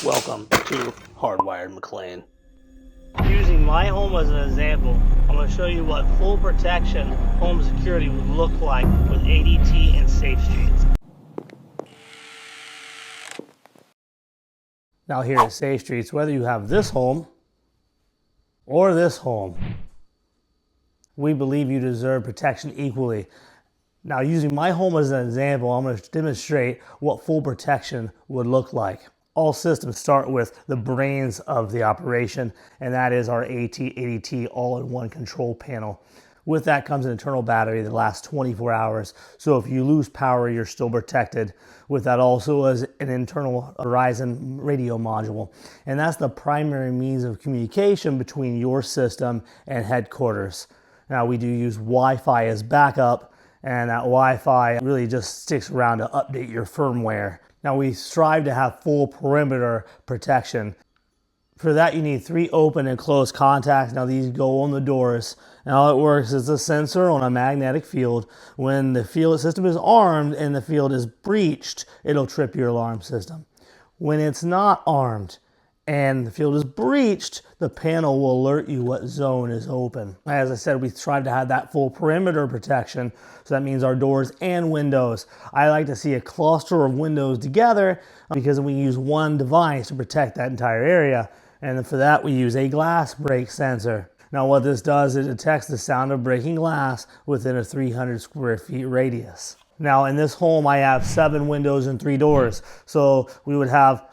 Welcome to Hardwired McLean. Using my home as an example, I'm going to show you what full protection home security would look like with ADT and Safestreets. Now here at Safestreets, whether you have this home or this home, we believe you deserve protection equally. Now, using my home as an example, I'm going to demonstrate what full protection would look like. All systems start with the brains of the operation, and that is our ADT all-in-one control panel. With that comes an internal battery that lasts 24 hours. So if you lose power, you're still protected. With that also is an internal Verizon radio module. And that's the primary means of communication between your system and headquarters. Now, we do use Wi-Fi as backup, and that Wi-Fi really just sticks around to update your firmware. Now, we strive to have full perimeter protection. For that, you need 3 open and closed contacts. Now, these go on the doors. And how it works is a sensor on a magnetic field. When the field system is armed and the field is breached, it'll trip your alarm system. When it's not armed and the field is breached, the panel will alert you what zone is open. As I said, we strive to have that full perimeter protection, so that means our doors and windows. I like to see a cluster of windows together because we use one device to protect that entire area, and for that we use a glass break sensor. Now what this does, it detects the sound of breaking glass within a 300 square feet radius. Now in this home I have 7 windows and 3 doors, so we would have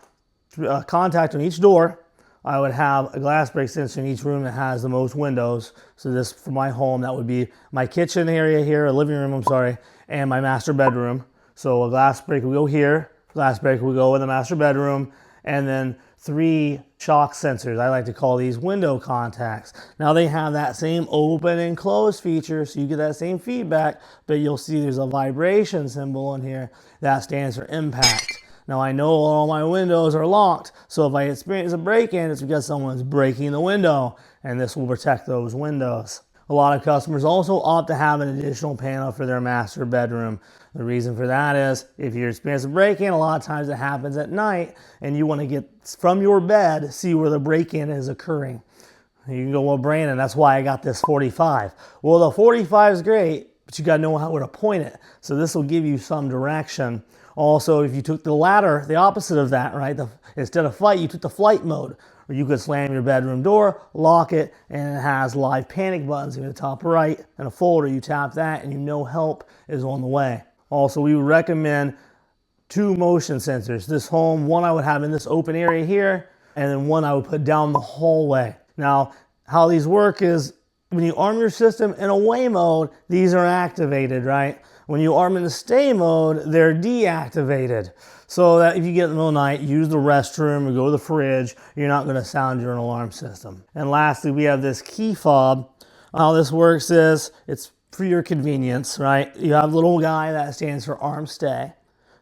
contact on each door. I would have a glass break sensor in each room that has the most windows. So this, for my home, that would be my kitchen area here, a living room, I'm sorry, and my master bedroom. So a glass break will go here, glass break will go in the master bedroom, and then 3 shock sensors. I like to call these window contacts. Now they have that same open and close feature, so you get that same feedback, but you'll see there's a vibration symbol in here that stands for impact. Now I know all my windows are locked, so if I experience a break-in, it's because someone's breaking the window, and this will protect those windows. A lot of customers also opt to have an additional panel for their master bedroom. The reason for that is if you experience a break-in, a lot of times it happens at night, and you want to get from your bed, see where the break-in is occurring. You can go, well, Brandon, that's why I got this 45. Well, the 45 is great, but you got to know where to point it. So this will give you some direction. Also, if you took the ladder, the opposite of that, right? Instead of fight, you took the flight mode. Or you could slam your bedroom door, lock it, and it has live panic buttons in the top right and a folder. You tap that and you know help is on the way. Also, we would recommend 2 motion sensors. This home, one I would have in this open area here, and then one I would put down the hallway. Now, how these work is when you arm your system in away mode, these are activated, right? When you arm in the stay mode, they're deactivated. So that if you get in the middle of the night, use the restroom or go to the fridge, you're not going to sound your alarm system. And lastly, we have this key fob. How this works is it's for your convenience, right? You have a little guy that stands for arm stay.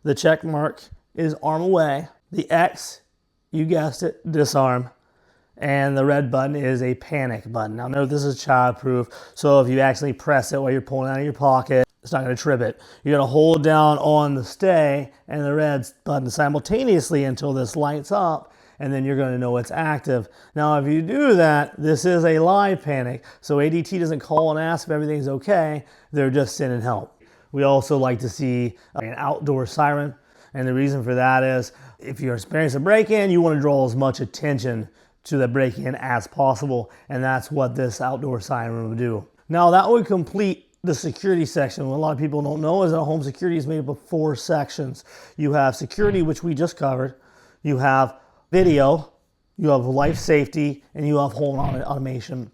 The check mark is arm away. The X, you guessed it, disarm. And the red button is a panic button. Now note this is child-proof, so if you accidentally press it while you're pulling it out of your pocket, it's not going to trip it. You're going to hold down on the stay and the red button simultaneously until this lights up, and then you're going to know it's active. Now if you do that, this is a live panic, so ADT doesn't call and ask if everything's okay, they're just sending help. We also like to see an outdoor siren, and the reason for that is if you're experiencing a break-in, you want to draw as much attention to the break-in as possible, and that's what this outdoor siren will do. Now that would complete the security section. What a lot of people don't know is that home security is made up of 4 sections. You have security, which we just covered. You have video, you have life safety, and you have home automation.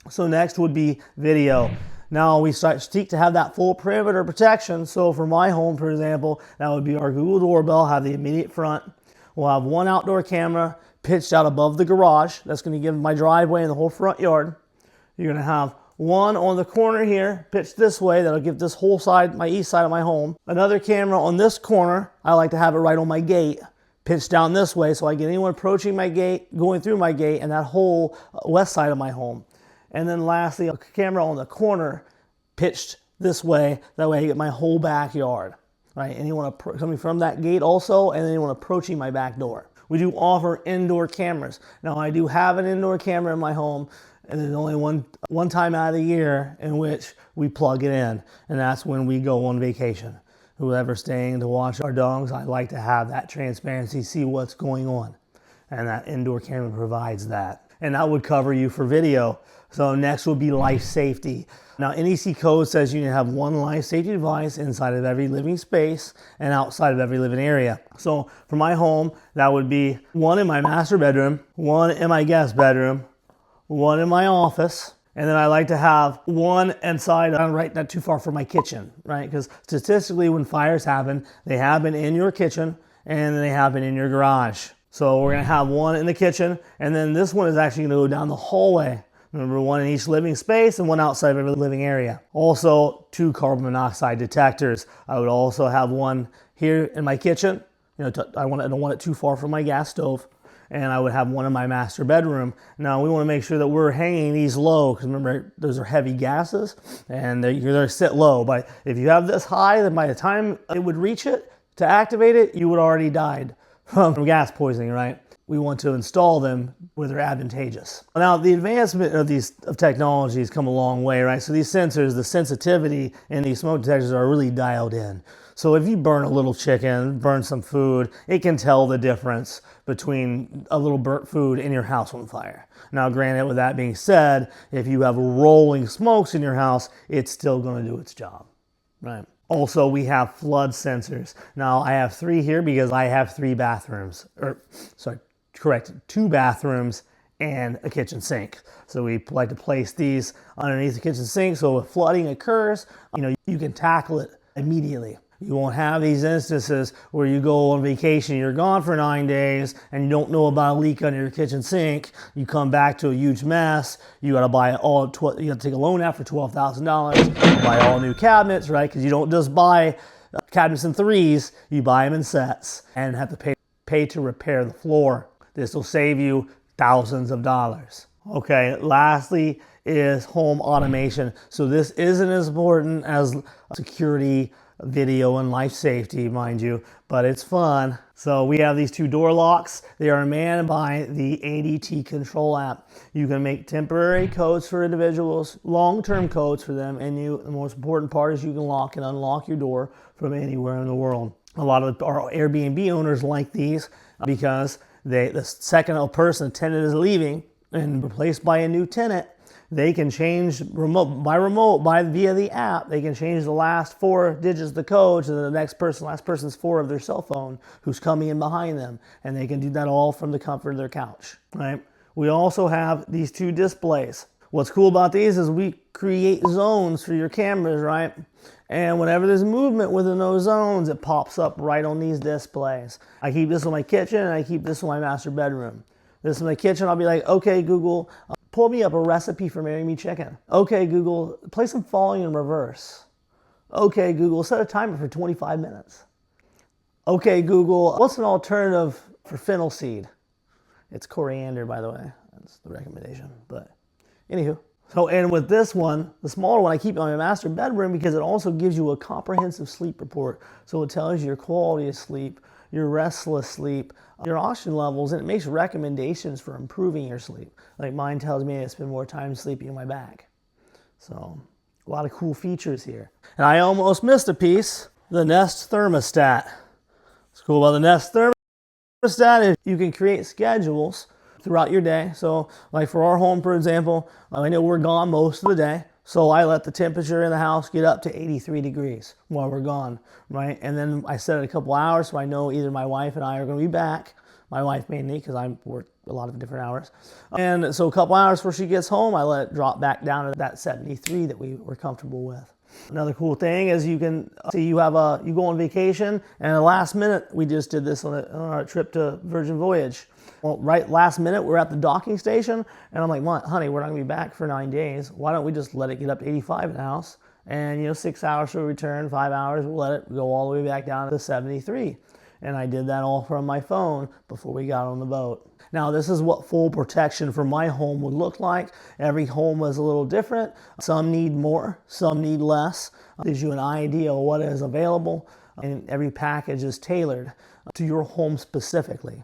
So next would be video. Now we seek to have that full perimeter protection. So for my home, for example, that would be our Google doorbell, have the immediate front. We'll have 1 outdoor camera pitched out above the garage. That's going to give my driveway and the whole front yard. You're going to have 1 on the corner here, pitched this way. That'll give this whole side, my east side of my home. Another camera on this corner. I like to have it right on my gate, pitched down this way so I get anyone approaching my gate, going through my gate, and that whole west side of my home. And then lastly, a camera on the corner, pitched this way. That way I get my whole backyard. Right? Anyone coming from that gate also, and anyone approaching my back door. We do offer indoor cameras. Now, I do have an indoor camera in my home, and there's only one time out of the year in which we plug it in, and that's when we go on vacation. Whoever's staying to watch our dogs, I like to have that transparency, see what's going on. And that indoor camera provides that. And that would cover you for video. So next would be life safety. Now, NEC code says you need to have one life safety device inside of every living space and outside of every living area. So for my home, that would be one in my master bedroom, one in my guest bedroom, one in my office, and then I like to have one inside, right, not too far from my kitchen, right? Because statistically, when fires happen, they happen in your kitchen and they happen in your garage. So we're gonna have one in the kitchen, and then this one is actually gonna go down the hallway. Remember, one in each living space and one outside of every living area. Also, 2 carbon monoxide detectors. I would also have one here in my kitchen. I don't want it too far from my gas stove. And I would have one in my master bedroom. Now, we want to make sure that we're hanging these low, because remember, those are heavy gases, and you're going to sit low. But if you have this high, then by the time it would reach it to activate it, you would already died from gas poisoning, right? We want to install them where they're advantageous. Now, the advancement of technology has come a long way, right? So these sensors, the sensitivity in these smoke detectors are really dialed in. So if you burn a little chicken, burn some food, it can tell the difference between a little burnt food in your house on fire. Now, granted, with that being said, if you have rolling smokes in your house, it's still going to do its job, right? Also, we have flood sensors. Now, I have 3 here because I have 3 bathrooms, 2 bathrooms and a kitchen sink. So we like to place these underneath the kitchen sink, so if flooding occurs, you can tackle it immediately. You won't have these instances where you go on vacation, you're gone for 9 days, and you don't know about a leak under your kitchen sink. You come back to a huge mess. You got to buy you got to take a loan out for $12,000, buy all new cabinets, right? Because you don't just buy cabinets in 3s, you buy them in sets, and have to pay to repair the floor. This will save you thousands of dollars. Okay, lastly is home automation. So this isn't as important as security, video, and life safety, mind you, but it's fun. So we have these 2 door locks. They are manned by the ADT control app. You can make temporary codes for individuals, long-term codes for them, and the most important part is you can lock and unlock your door from anywhere in the world. A lot of our Airbnb owners like these because the second a tenant is leaving and replaced by a new tenant, they can change via the app. They can change the last 4 digits of the code to the last person's 4 of their cell phone who's coming in behind them. And they can do that all from the comfort of their couch, right? We also have these 2 displays. What's cool about these is we create zones for your cameras, right? And whenever there's movement within those zones, it pops up right on these displays. I keep this in my kitchen and I keep this in my master bedroom. This in my kitchen, I'll be like, okay, Google, pull me up a recipe for Marry Me Chicken. Okay, Google, play some Falling in Reverse. Okay, Google, set a timer for 25 minutes. Okay, Google, what's an alternative for fennel seed? It's coriander, by the way. That's the recommendation. But anywho. So, and with this one, the smaller one, I keep it in my master bedroom because it also gives you a comprehensive sleep report. So it tells you your quality of sleep, your restless sleep, your oxygen levels, and it makes recommendations for improving your sleep. Like mine tells me I spend more time sleeping on my back. So a lot of cool features here. And I almost missed a piece, the Nest thermostat. What's cool about the Nest thermostat is you can create schedules throughout your day. So like for our home, for example, I know we're gone most of the day. So I let the temperature in the house get up to 83 degrees while we're gone, right? And then I set it a couple hours so I know either my wife and I are going to be back. My wife mainly, because I work a lot of different hours. And so a couple hours before she gets home, I let it drop back down to that 73 that we were comfortable with. Another cool thing is you can see you go on vacation, and at the last minute, we just did this on our trip to Virgin Voyage. Well, right last minute, we're at the docking station, and I'm like, honey, we're not gonna be back for 9 days. Why don't we just let it get up to 85 in the house? And 6 hours to return, 5 hours, we'll let it go all the way back down to 73. And I did that all from my phone before we got on the boat. Now, this is what full protection for my home would look like. Every home is a little different. Some need more, some need less. Gives you an idea of what is available, and every package is tailored. to your home specifically.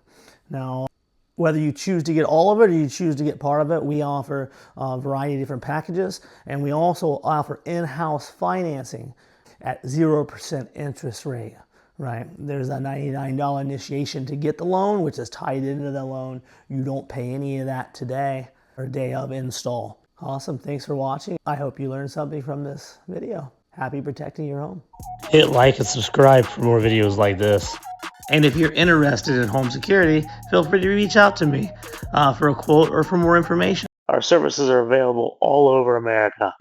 Now, whether you choose to get all of it or you choose to get part of it, we offer a variety of different packages, and we also offer in-house financing at 0% interest rate, right? There's a $99 initiation to get the loan, which is tied into the loan. You don't pay any of that today or day of install. Awesome, thanks for watching. I hope you learned something from this video. Happy protecting your home. Hit like and subscribe for more videos like this. And if you're interested in home security, feel free to reach out to me for a quote or for more information. Our services are available all over America.